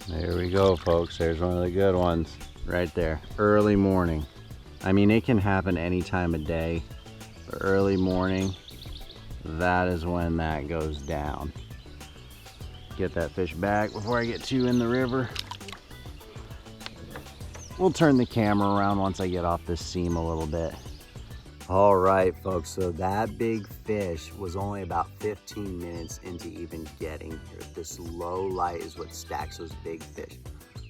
There we go, folks. There's one of the good ones right there. Early morning. I mean, it can happen any time of day, but early morning, that is when that goes down. Get that fish back before I get too in the river. We'll turn the camera around once I get off this seam a little bit. All right, folks, so that big fish was only about 15 minutes into even getting here. This low light is what stacks those big fish.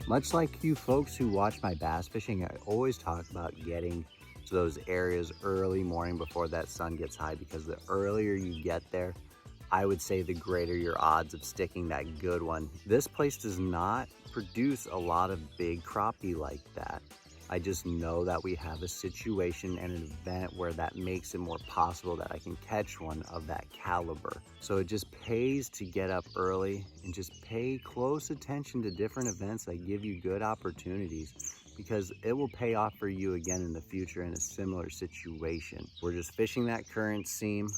Much like you folks who watch my bass fishing, I always talk about getting to those areas early morning before that sun gets high, because the earlier you get there, I would say the greater your odds of sticking that good one. This place does not produce a lot of big crappie like that. I just know that we have a situation and an event where that makes it more possible that I can catch one of that caliber. So it just pays to get up early and just pay close attention to different events that give you good opportunities, because it will pay off for you again in the future in a similar situation. We're just fishing that current seam.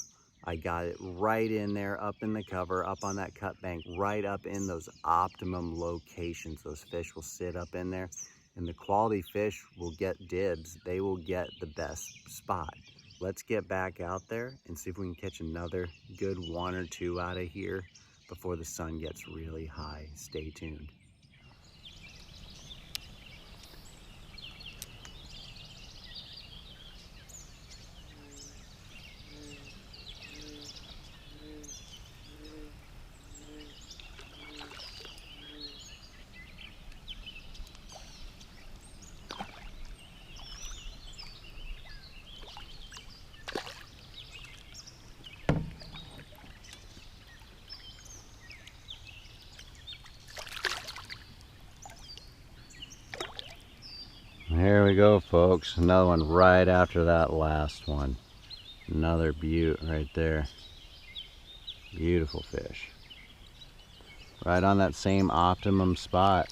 I got it right in there, up in the cover, up on that cut bank, right up in those optimum locations. Those fish will sit up in there, and the quality fish will get dibs. They will get the best spot. Let's get back out there and see if we can catch another good one or two out of here before the sun gets really high. Stay tuned. Here we go, folks. Another one right after that last one. Another beaut right there. Beautiful fish. Right on that same optimum spot.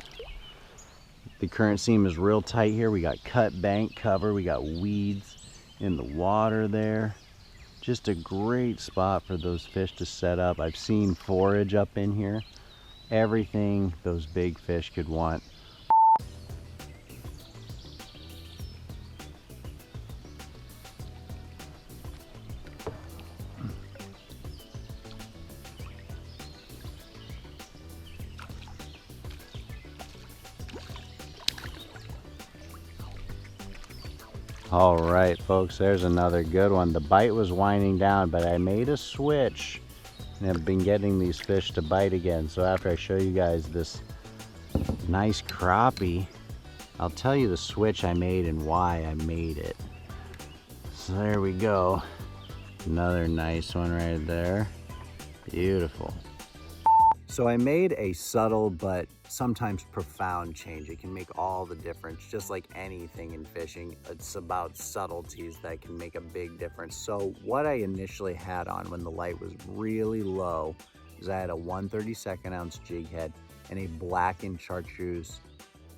The current seam is real tight here. We got cut bank cover. We got weeds in the water there. Just a great spot for those fish to set up. I've seen forage up in here. Everything those big fish could want. All right, folks, there's another good one. The bite was winding down, but I made a switch and have been getting these fish to bite again. So after I show you guys this nice crappie, I'll tell you the switch I made and why I made it. So there we go. Another nice one right there. Beautiful. So I made a subtle but sometimes profound change. It can make all the difference. Just like anything in fishing, it's about subtleties that can make a big difference. So what I initially had on when the light was really low is I had a 1/32 ounce jig head and a blackened chartreuse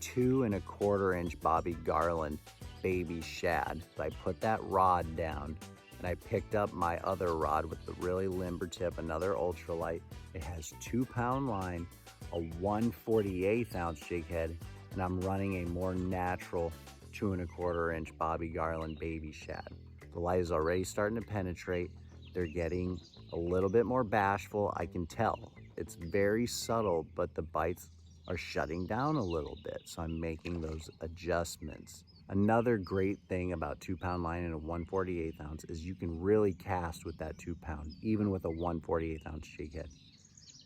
2 1/4 inch Bobby Garland baby shad. So I put that rod down and I picked up my other rod with the really limber tip, another ultralight. It has 2-pound line, a 1/48 ounce jig head, and I'm running a more natural 2 1/4 inch Bobby Garland baby shad. The light is already starting to penetrate. They're getting a little bit more bashful. I can tell. It's very subtle, but the bites are shutting down a little bit. So I'm making those adjustments. Another great thing about 2-pound line and a 1/48 ounce is you can really cast with that 2-pound, even with a 1/48 ounce jig head.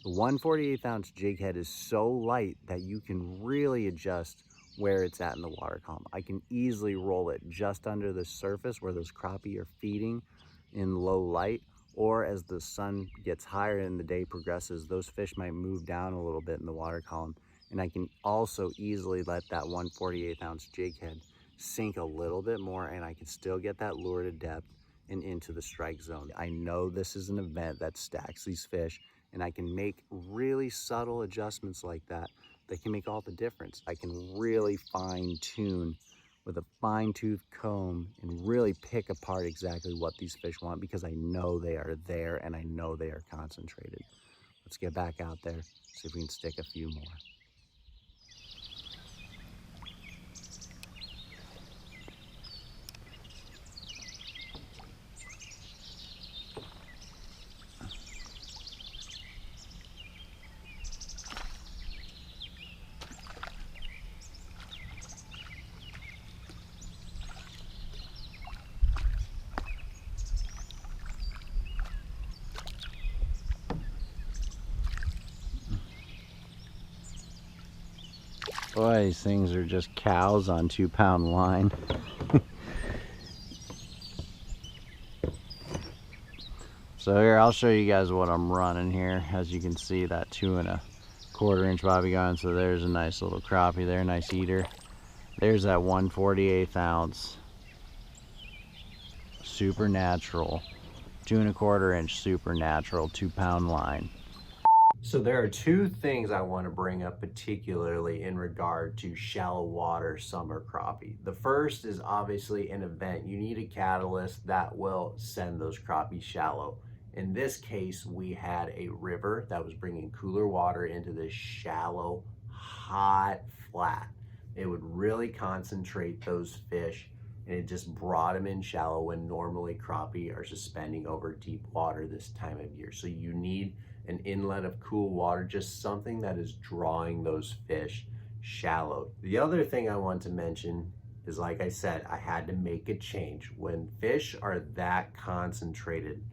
The 1/48 ounce jig head is so light that you can really adjust where it's at in the water column. I can easily roll it just under the surface where those crappie are feeding in low light, or as the sun gets higher and the day progresses, those fish might move down a little bit in the water column. And I can also easily let that 1/48 ounce jig head sink a little bit more, and I can still get that lure to depth and into the strike zone. I know this is an event that stacks these fish, and I can make really subtle adjustments like that that can make all the difference. I can really fine tune with a fine-tooth comb and really pick apart exactly what these fish want, because I know they are there and I know they are concentrated. Let's get back out there, see if we can stick a few more. Boy, these things are just cows on 2-pound line. So here, I'll show you guys what I'm running here. As you can see, that 2 1/4 inch bobby gun. So there's a nice little crappie there, nice eater. There's that 1/48 ounce supernatural 2 1/4 inch supernatural 2-pound line. So there are two things I want to bring up particularly in regard to shallow water summer crappie. The first is obviously an event. You need a catalyst that will send those crappie shallow. In this case, we had a river that was bringing cooler water into this shallow, hot flat. It would really concentrate those fish, and it just brought them in shallow when normally crappie are suspending over deep water this time of year. So you need an inlet of cool water, just something that is drawing those fish shallow. The other thing I want to mention is, like I said, I had to make a change. When fish are that concentrated,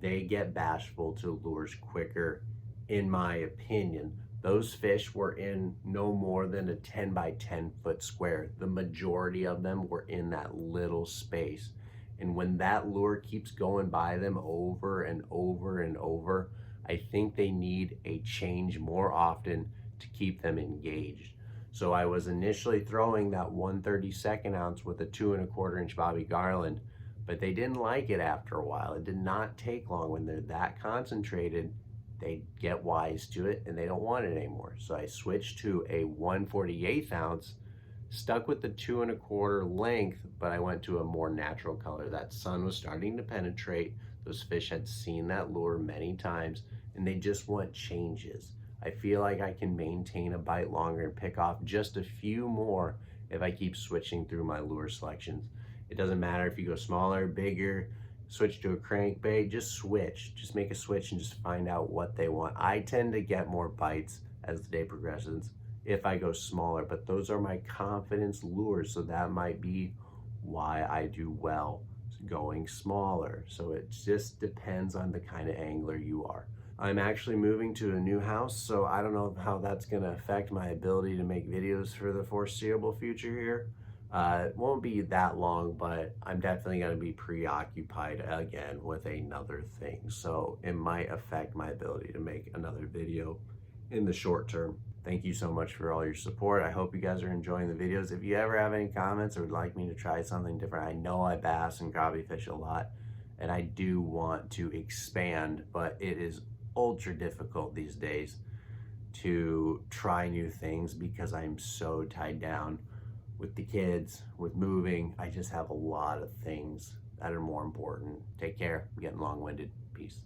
they get bashful to lures quicker, in my opinion. Those fish were in no more than a 10 by 10 foot square. The majority of them were in that little space. And when that lure keeps going by them over and over and over, I think they need a change more often to keep them engaged. So I was initially throwing that 1/32 ounce with a 2 1/4 inch bobby Garland, but they didn't like it after a while. It did not take long. When they're that concentrated, they get wise to it and they don't want it anymore. So I switched to a 1/48 ounce, stuck with the 2 1/4 length, but I went to a more natural color. That sun was starting to penetrate. Those fish had seen that lure many times and they just want changes. I feel like I can maintain a bite longer and pick off just a few more if I keep switching through my lure selections. It doesn't matter if you go smaller, bigger, switch to a crankbait, just switch. Just make a switch and just find out what they want. I tend to get more bites as the day progresses if I go smaller, but those are my confidence lures, so that might be why I do well going smaller. So it just depends on the kind of angler you are. I'm actually moving to a new house, so I don't know how that's gonna affect my ability to make videos for the foreseeable future here. It won't be that long, but I'm definitely going to be preoccupied again with another thing. So it might affect my ability to make another video in the short term. Thank you so much for all your support. I hope you guys are enjoying the videos. If you ever have any comments or would like me to try something different, I know I bass and crappie fish a lot, and I do want to expand, but it is ultra difficult these days to try new things because I'm so tied down with the kids, with moving. I just have a lot of things that are more important. Take care. I'm getting long-winded. Peace.